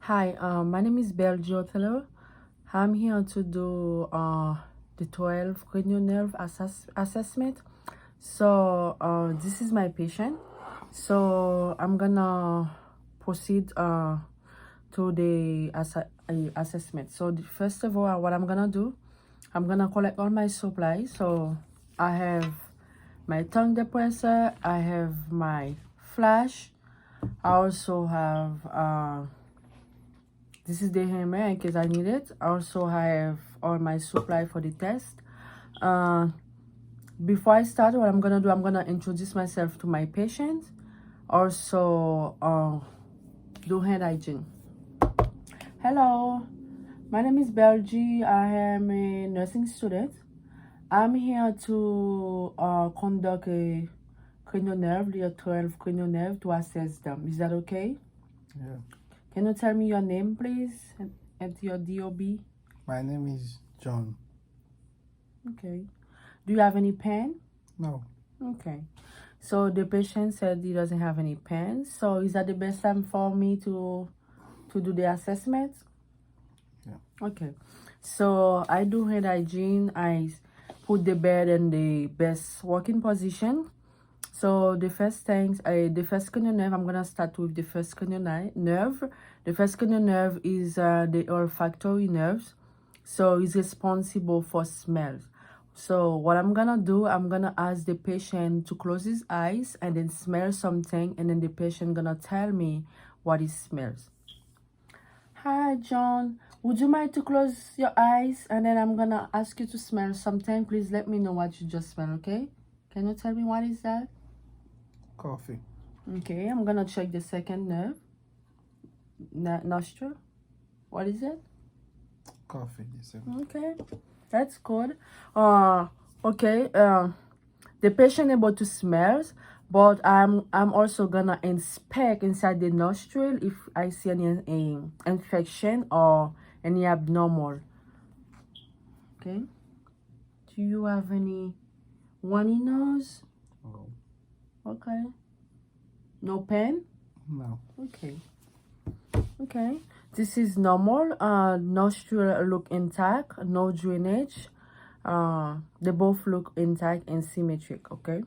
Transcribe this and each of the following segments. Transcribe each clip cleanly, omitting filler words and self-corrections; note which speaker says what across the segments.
Speaker 1: Hi, my name is Belgiotelo. I'm here to do the 12 cranial nerve assessment. So this is my patient. So I'm gonna proceed to the assessment. So first of all, what I'm gonna do, I'm gonna collect all my supplies. So I have my tongue depressor, I have my flash, I also have this is the hammer in case I need it. I also have all my supply for the test. Before I start, what I'm gonna do, I'm gonna introduce myself to my patient. Also, do hand hygiene. Hello, my name is Belgie. I am a nursing student. I'm here to conduct a cranial nerve, the 12 cranial nerve, to assess them. Is that okay?
Speaker 2: Yeah.
Speaker 1: Can you tell me your name, please, and your DOB?
Speaker 2: My name is John.
Speaker 1: Okay. Do you have any pen?
Speaker 2: No.
Speaker 1: Okay. So the patient said he doesn't have any pen. So is that the best time for me to do the assessment?
Speaker 2: Yeah.
Speaker 1: Okay. So I do hand hygiene. I put the bed in the best working position. So the first things, the first cranial nerve, I'm gonna start with the first cranial nerve. The first cranial nerve is the olfactory nerves. So it's responsible for smells. So what I'm gonna do, I'm gonna ask the patient to close his eyes and then smell something, and then the patient gonna tell me what he smells. Hi, John. Would you mind to close your eyes and then I'm gonna ask you to smell something? Please let me know what you just smell, okay? Can you tell me what is that?
Speaker 2: Coffee.
Speaker 1: Okay, I'm gonna check the second nerve. Nostril. What is it?
Speaker 2: Coffee, you said.
Speaker 1: Okay, that's good. Okay. The patient able to smell, but I'm also gonna inspect inside the nostril if I see any infection or any abnormal. Okay. Do you have any runny nose?
Speaker 2: No.
Speaker 1: Okay. No pain?
Speaker 2: No.
Speaker 1: Okay. Okay. This is normal. Nostril look intact, no drainage. They both look intact and symmetric. Okay.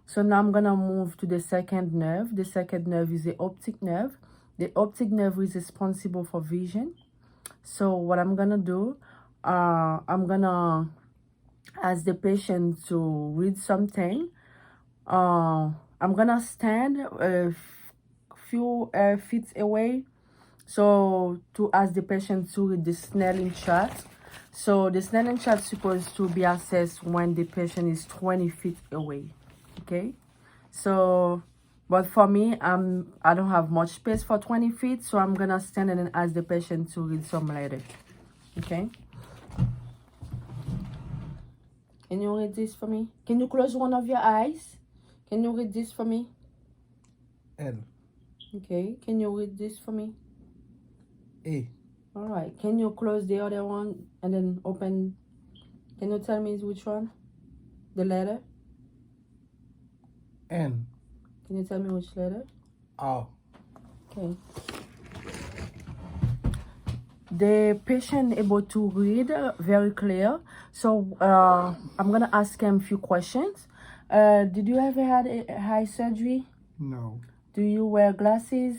Speaker 1: So now I'm gonna move to the second nerve. The second nerve is the optic nerve. The optic nerve is responsible for vision. So what I'm gonna do, I'm gonna ask the patient to read something. I'm gonna stand a few feet away, so to ask the patient to read the Snelling chart. So the Snelling chart is supposed to be assessed when the patient is 20 feet away. Okay, so but for me, I don't have much space for 20 feet, so I'm gonna stand and then ask the patient to read some letter. Okay, can you read this for me? Can you close one of your eyes? Can you read this for me?
Speaker 2: L.
Speaker 1: Okay, can you read this for me?
Speaker 2: A.
Speaker 1: All right, can you close the other one and then open? Can you tell me which one? The letter?
Speaker 2: N.
Speaker 1: Can you tell me which letter?
Speaker 2: R.
Speaker 1: Okay. The patient able to read very clear. So I'm gonna ask him a few questions. Did you ever had a eye surgery?
Speaker 2: No.
Speaker 1: Do you wear glasses?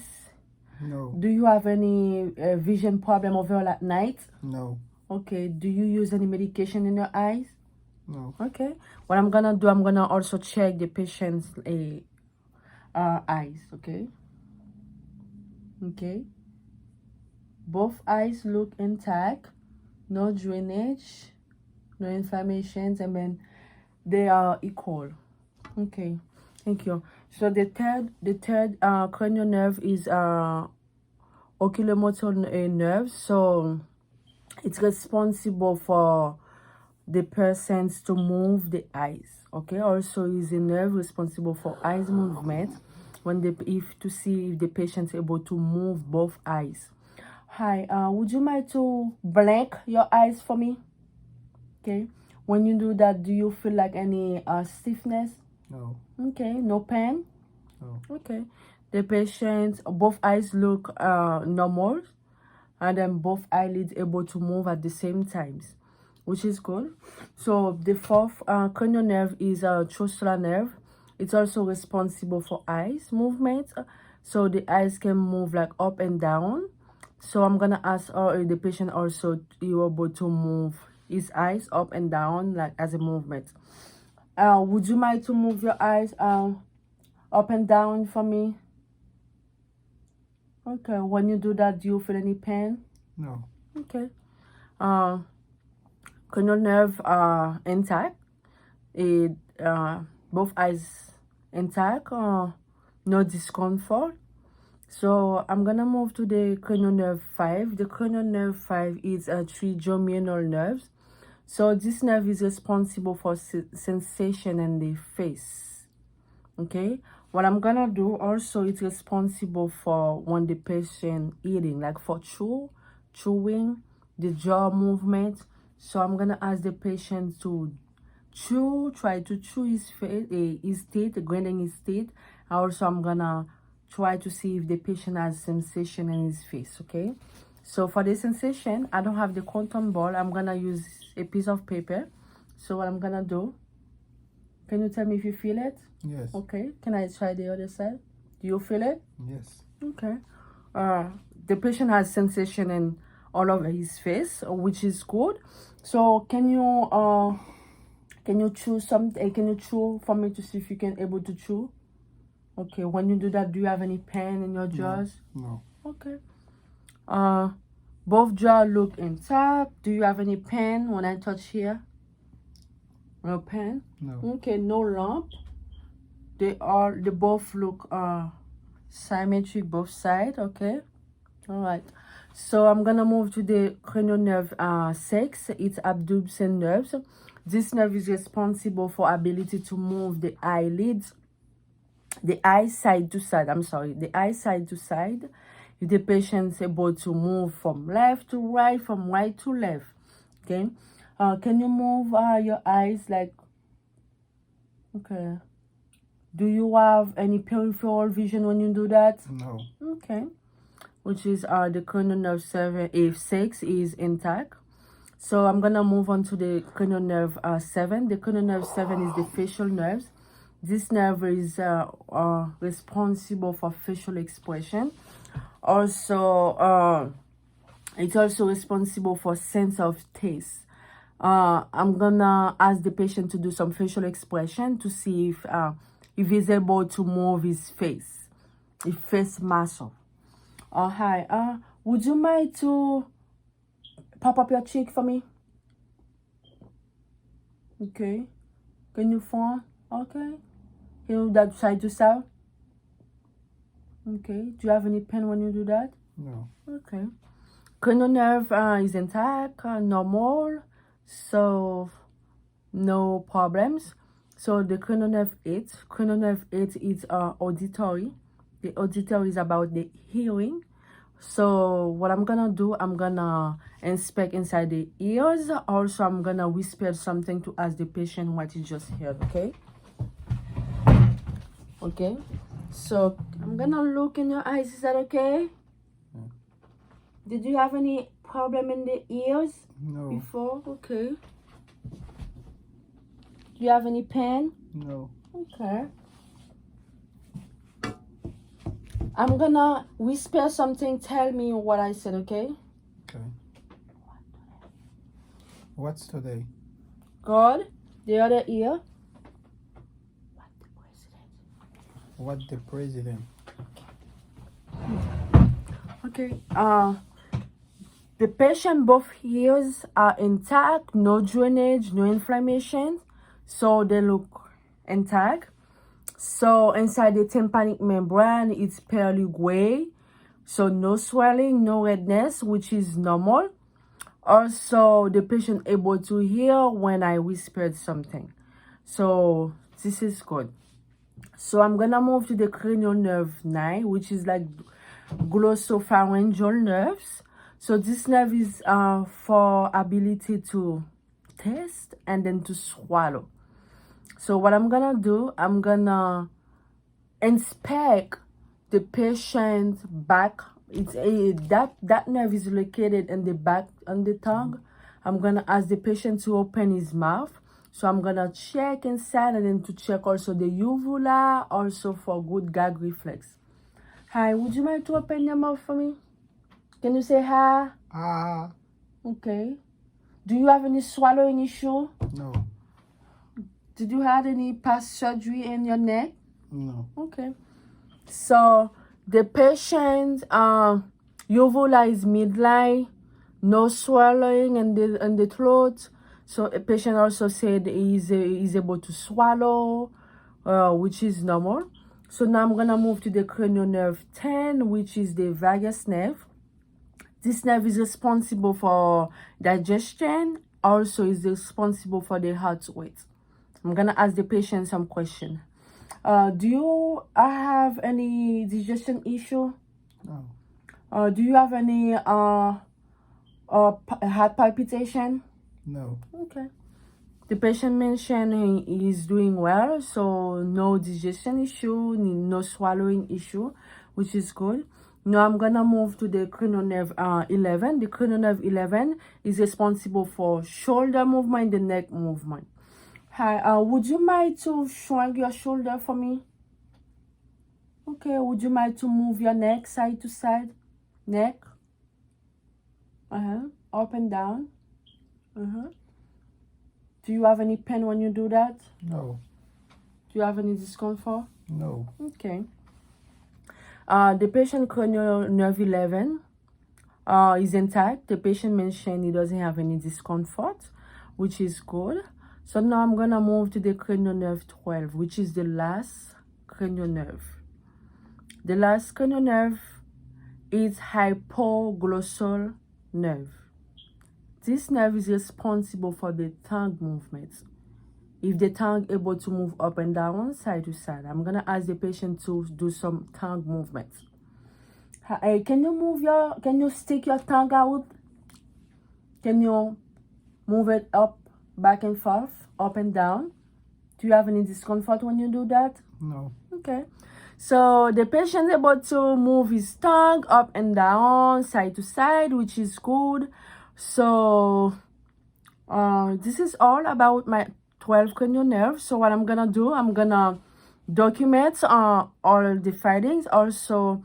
Speaker 2: No.
Speaker 1: Do you have any vision problem over at night?
Speaker 2: No.
Speaker 1: Okay. Do you use any medication in your eyes?
Speaker 2: No.
Speaker 1: Okay. What I'm gonna do, I'm gonna also check the patient's eyes. Okay. Okay. Both eyes look intact, no drainage, no inflammations, and then they are equal. Okay, thank you. So the third cranial nerve is oculomotor nerve. So it's responsible for the persons to move the eyes. Okay, also is a nerve responsible for eyes movement when to see if the patient is able to move both eyes. Hi, would you mind to blink your eyes for me? Okay. When you do that, do you feel like any stiffness?
Speaker 2: No.
Speaker 1: Okay. No pain?
Speaker 2: No.
Speaker 1: Okay. The patient, both eyes look normal. and then both eyelids able to move at the same times, which is good. So the fourth cranial nerve is a trochlear nerve. It's also responsible for eyes movement, so the eyes can move like up and down. So I'm gonna ask the patient also you able to move his eyes up and down like as a movement. Would you mind to move your eyes up and down for me? Okay. When you do that, do you feel any pain?
Speaker 2: No.
Speaker 1: Okay. Cranial nerve intact. It both eyes intact. No discomfort. So I'm gonna move to the cranial nerve 5. The cranial nerve 5 is a trigeminal nerves. So this nerve is responsible for sensation in the face. Okay, what I'm gonna do also, it's responsible for when the patient eating, like for chewing, the jaw movement. So I'm gonna ask the patient to try to chew his face, his teeth, grinding his teeth. Also, I'm gonna try to see if the patient has sensation in his face. Okay, so for the sensation, I don't have the cotton ball. I'm gonna use a piece of paper. So what I'm gonna do, can you tell me if you feel it?
Speaker 2: Yes.
Speaker 1: Okay, can I try the other side? Do you feel it?
Speaker 2: Yes.
Speaker 1: Okay. The patient has sensation in all over his face, which is good. So can you chew something? Can you chew for me to see if you can able to chew? Okay. When you do that, do you have any pain in your jaws?
Speaker 2: No.
Speaker 1: Okay. Both jaw look intact. Do you have any pain when I touch here? No pain.
Speaker 2: No.
Speaker 1: Okay. No lump. They both look symmetric both sides. Okay. All right. So I'm gonna move to the cranial nerve 6. It's abducens nerves. This nerve is responsible for ability to move the eyelids, the eye side to side. I'm sorry, the eye side to side. If the patient's able to move from left to right, from right to left. Okay. Can you move your eyes like? Okay. Do you have any peripheral vision when you do that?
Speaker 2: No.
Speaker 1: Okay. Which is the cranial nerve 6 is intact. So I'm gonna move on to the cranial nerve 7. The cranial nerve 7 is the facial nerves. This nerve is responsible for facial expression. Also, it's also responsible for sense of taste. I'm gonna ask the patient to do some facial expression to see if he's able to move his face muscle. Hi. Would you mind to pop up your cheek for me? Okay. Can you form? Okay. Can you do that side to side? Okay. Do you have any pain when you do that?
Speaker 2: No.
Speaker 1: Okay. Cranial nerve is intact, normal, so no problems. So the cranial nerve 8. Cranial nerve 8 is auditory. The auditory is about the hearing. So what I'm gonna do, I'm gonna inspect inside the ears. Also, I'm gonna whisper something to ask the patient what he just heard. Okay. Okay. So I'm gonna look in your eyes. Is that okay?
Speaker 2: Yeah.
Speaker 1: Did you have any problem in the ears
Speaker 2: No.
Speaker 1: before? Okay. Do you have any pain?
Speaker 2: No.
Speaker 1: Okay. I'm gonna whisper something. Tell me what I said, okay?
Speaker 2: Okay. What's today?
Speaker 1: Good. The other ear.
Speaker 2: What the president?
Speaker 1: Okay. The patient both ears are intact, no drainage, no inflammation, so they look intact. So inside the tympanic membrane, it's pale gray, so no swelling, no redness, which is normal. Also, the patient able to hear when I whispered something, so this is good. So I'm gonna move to the cranial nerve 9, which is like glossopharyngeal nerves. So this nerve is for ability to taste and then to swallow. So what I'm gonna do, I'm gonna inspect the patient's back It's a that nerve is located in the back on the tongue. I'm gonna ask the patient to open his mouth. So I'm gonna check inside and then to check also the uvula, also for good gag reflex. Hi, would you mind to open your mouth for me? Can you say hi?
Speaker 2: Ah.
Speaker 1: Okay. Do you have any swallowing issue?
Speaker 2: No.
Speaker 1: Did you have any past surgery in your neck?
Speaker 2: No.
Speaker 1: Okay. So the patient uvula is midline, no swallowing in the throat. So a patient also said he's able to swallow, which is normal. So now I'm gonna move to the cranial nerve 10, which is the vagus nerve. This nerve is responsible for digestion, also is responsible for the heart rate. I'm gonna ask the patient some question. Do you have any digestion issue?
Speaker 2: No.
Speaker 1: Do you have any heart palpitation?
Speaker 2: No.
Speaker 1: Okay. The patient mentioned he is doing well, so no digestion issue, no swallowing issue, which is good. Now I'm gonna move to the cranial nerve 11. The cranial nerve 11 is responsible for shoulder movement, the neck movement. Hi, would you mind to shrink your shoulder for me? Okay, would you mind to move your neck side to side? Neck. Up and down. Do you have any pain when you do that?
Speaker 2: No.
Speaker 1: Do you have any discomfort?
Speaker 2: No.
Speaker 1: Okay. The patient cranial nerve 11 is intact. The patient mentioned he doesn't have any discomfort, which is good. So now I'm gonna move to the cranial nerve 12, which is the last cranial nerve. The last cranial nerve is hypoglossal nerve. This nerve is responsible for the tongue movements. If the tongue able to move up and down, side to side, I'm gonna ask the patient to do some tongue movements. Hey, can you stick your tongue out? Can you move it up, back and forth, up and down? Do you have any discomfort when you do that?
Speaker 2: No.
Speaker 1: Okay. So the patient able to move his tongue up and down, side to side, which is good. So this is all about my 12 cranial nerves. So what I'm gonna do, I'm gonna document all the findings. Also,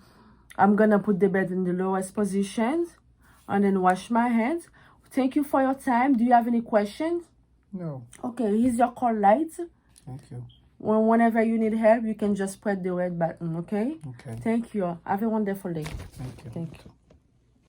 Speaker 1: I'm gonna put the bed in the lowest position and then wash my hands. Thank you for your time. Do you have any questions?
Speaker 2: No.
Speaker 1: Okay, here's your call light.
Speaker 2: Thank you.
Speaker 1: Whenever you need help, you can just press the red button, okay?
Speaker 2: Okay.
Speaker 1: Thank you. Have a wonderful day.
Speaker 2: Thank you.
Speaker 1: Thank you.